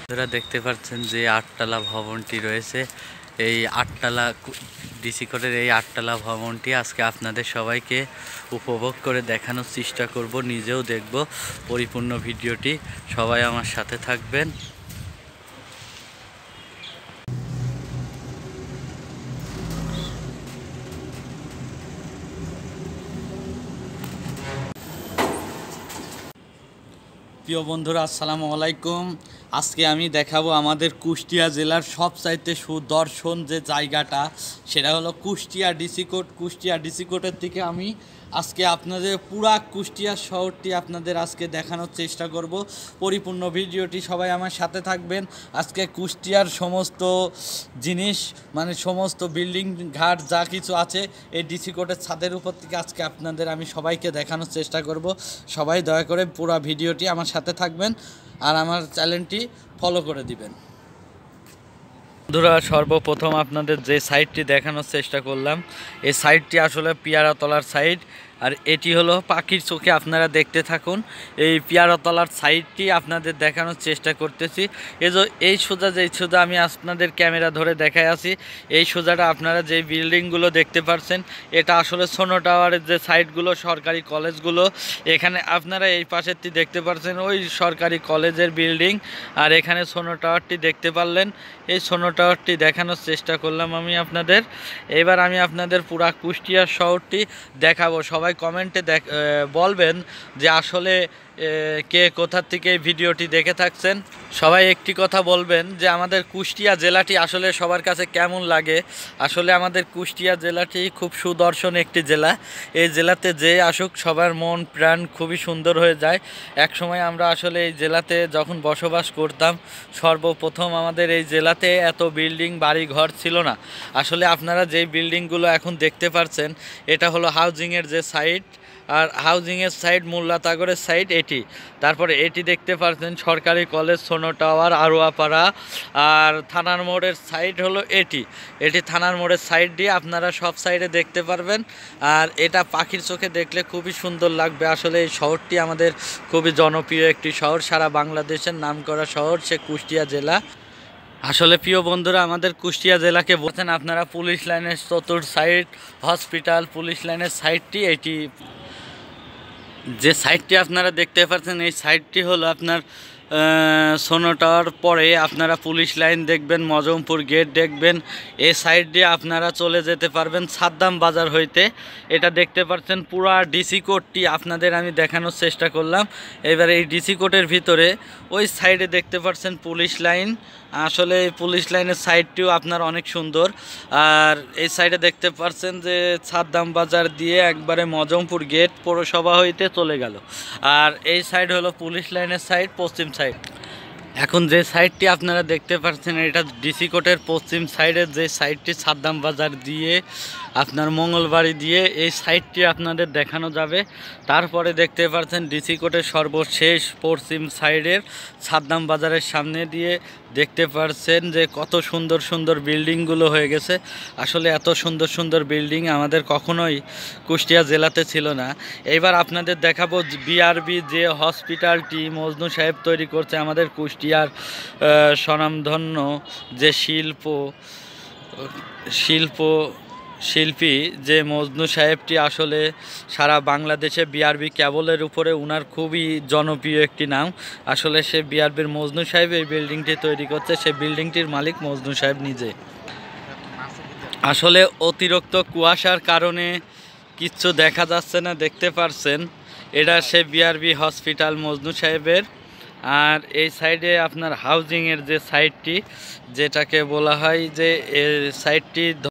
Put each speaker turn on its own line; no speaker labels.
আপনারা দেখতে পাচ্ছেন যে আটতলা ভবনটি রয়েছে। এই আটতলা ডিসি কোর্টের এই আটতলা ভবনটি আজকে আপনাদের সবাইকে উপভোগ করে দেখানোর চেষ্টা করব, নিজেও দেখব পরিপূর্ণ ভিডিওটি। সবাই আমার সাথে থাকবেন। প্রিয় বন্ধুরা, আসসালামু আলাইকুম। আজকে আমি দেখাবো আমাদের কুষ্টিয়া জেলার সবচাইতে সুদর্শন যে জায়গাটা, সেটা হলো Kushtia DC court. Kushtia DC কোর্টের থেকে আমি আজকে আপনাদের পুরা কুষ্টিয়া শহরটি আপনাদের আজকে দেখানোর চেষ্টা করব। পরিপূর্ণ ভিডিওটি সবাই আমার সাথে থাকবেন। আজকে কুষ্টিয়ার সমস্ত জিনিস, মানে সমস্ত বিল্ডিং ঘাট যা কিছু আছে এই ডিসি কোর্টের ছাদের উপর থেকে আজকে আপনাদের আমি সবাইকে দেখানোর চেষ্টা করব। সবাই দয়া করে পুরো ভিডিওটি আমার সাথে থাকবেন আর আমার চ্যানেলটি ফলো করে দিবেন। বন্ধুরা, সর্বপ্রথম আপনাদের যে সাইটটি দেখানোর চেষ্টা করলাম, এই সাইটটি আসলে পিয়ারাতলার সাইট। আর এটি হলো পাখির চোখে, আপনারা দেখতে থাকুন। এই পিয়ারাতলার সাইটটি আপনাদের দেখানোর চেষ্টা করতেছি। এই সোজা আমি আপনাদের ক্যামেরা ধরে দেখাই আছি। এই সোজাটা আপনারা যেই বিল্ডিংগুলো দেখতে পাচ্ছেন, এটা আসলে সোনো টাওয়ারের যে সাইটগুলো, সরকারি কলেজগুলো। এখানে আপনারা এই পাশেরটি দেখতে পাচ্ছেন ওই সরকারি কলেজের বিল্ডিং, আর এখানে সোনো টাওয়ারটি দেখতে পারলেন। এই সোনো টাওয়ারটি দেখানোর চেষ্টা করলাম আমি আপনাদের। এবার আমি আপনাদের পুরা কুষ্টিয়া শহরটি দেখাবো। সবাই কমেন্টে বলবেন যে আসলে কে কোথা থেকে এই ভিডিওটি দেখে থাকছেন। সবাই একটি কথা বলবেন যে আমাদের কুষ্টিয়া জেলাটি আসলে সবার কাছে কেমন লাগে। আসলে আমাদের কুষ্টিয়া জেলাটি খুব সুদর্শন একটি জেলা। এই জেলাতে যে আসুক সবার মন প্রাণ খুবই সুন্দর হয়ে যায়। এক সময় আমরা আসলে এই জেলাতে যখন বসবাস করতাম, সর্বপ্রথম আমাদের এই জেলাতে এত বিল্ডিং বাড়ি ঘর ছিল না। আসলে আপনারা যেই বিল্ডিংগুলো এখন দেখতে পাচ্ছেন, এটা হলো হাউজিংয়ের যে সাইট, আর হাউজিংয়ের সাইড মোল্লাতাগরের সাইড এটি। তারপরে এটি দেখতে পাচ্ছেন সরকারি কলেজ, সোনো টাওয়ার, আরোয়াপাড়া। আর থানার মোড়ের সাইড হলো এটি থানার মোড়ের সাইড দিয়ে আপনারা সব সাইডে দেখতে পারবেন। আর এটা পাখির চোখে দেখলে খুবই সুন্দর লাগবে। আসলে এই শহরটি আমাদের খুবই জনপ্রিয় একটি শহর, সারা বাংলাদেশের নামকরা শহর, সে কুষ্টিয়া জেলা। আসলে প্রিয় বন্ধুরা, আমাদের কুষ্টিয়া জেলাকে বলছেন আপনারা পুলিশ লাইনের চতুর্থ সাইড, হসপিটাল, পুলিশ লাইনের সাইডটি এটি। যে সাইডটি আপনারা দেখতে পাচ্ছেন, এই সাইডটি হলো আপনার সোনো টাওয়ার পরে আপনারা পুলিশ লাইন দেখবেন, মজমপুর গেট দেখবেন। এই সাইড দিয়ে আপনারা চলে যেতে পারবেন সাদ্দাম বাজার হইতে। এটা দেখতে পাচ্ছেন পুরা ডিসি কোর্টটি আপনাদের আমি দেখানোর চেষ্টা করলাম। এবার এই ডিসি কোর্টের ভিতরে ওই সাইডে দেখতে পাচ্ছেন পুলিশ লাইন। আসলে এই পুলিশ লাইনের সাইডটিও আপনার অনেক সুন্দর। আর এই সাইডে দেখতে পাচ্ছেন যে সাদ্দাম বাজার দিয়ে একবারে মজমপুর গেট পৌরসভা হইতে চলে গেল। আর এই সাইড হলো পুলিশ লাইনের সাইড, পশ্চিম সাইড। এখন যে সাইডটি আপনারা দেখতে পাচ্ছেন, এটা ডিসি কোর্টের পশ্চিম সাইডের যে সাইডটি সাদ্দাম বাজার দিয়ে আপনার মঙ্গলবাড়ি দিয়ে, এই সাইডটি আপনাদের দেখানো যাবে। তারপরে দেখতে পাচ্ছেন ডিসি কোর্টের সর্বশেষ পশ্চিম সাইডের সাদ্দাম বাজারের সামনে দিয়ে দেখতে পাচ্ছেন যে কত সুন্দর সুন্দর বিল্ডিংগুলো হয়ে গেছে। আসলে এত সুন্দর সুন্দর বিল্ডিং আমাদের কখনোই কুষ্টিয়া জেলাতে ছিল না। এইবার আপনাদের দেখাবো বিআরবি যে হসপিটালটি মজনু সাহেব তৈরি করছে আমাদের কুষ্টিয়ার স্বনামধন্য যে শিল্পী যে মজনু সাহেবটি, আসলে সারা বাংলাদেশে বিআরবি কেবলের উপরে উনার খুবই জনপ্রিয় একটি নাম। আসলে সে বিআরবির মজনু সাহেব এই বিল্ডিংটি তৈরি করছে, সে বিল্ডিংটির মালিক মজনু সাহেব নিজে। আসলে অতিরিক্ত কুয়াশার কারণে কিচ্ছু দেখা যাচ্ছে না, দেখতে পারছেন এটা সে বিআরবি হসপিটাল মজনু সাহেবের। আর এই সাইডে আপনার হাউজিংয়ের যে সাইডটি, যেটাকে বলা হয় যে সাইডটি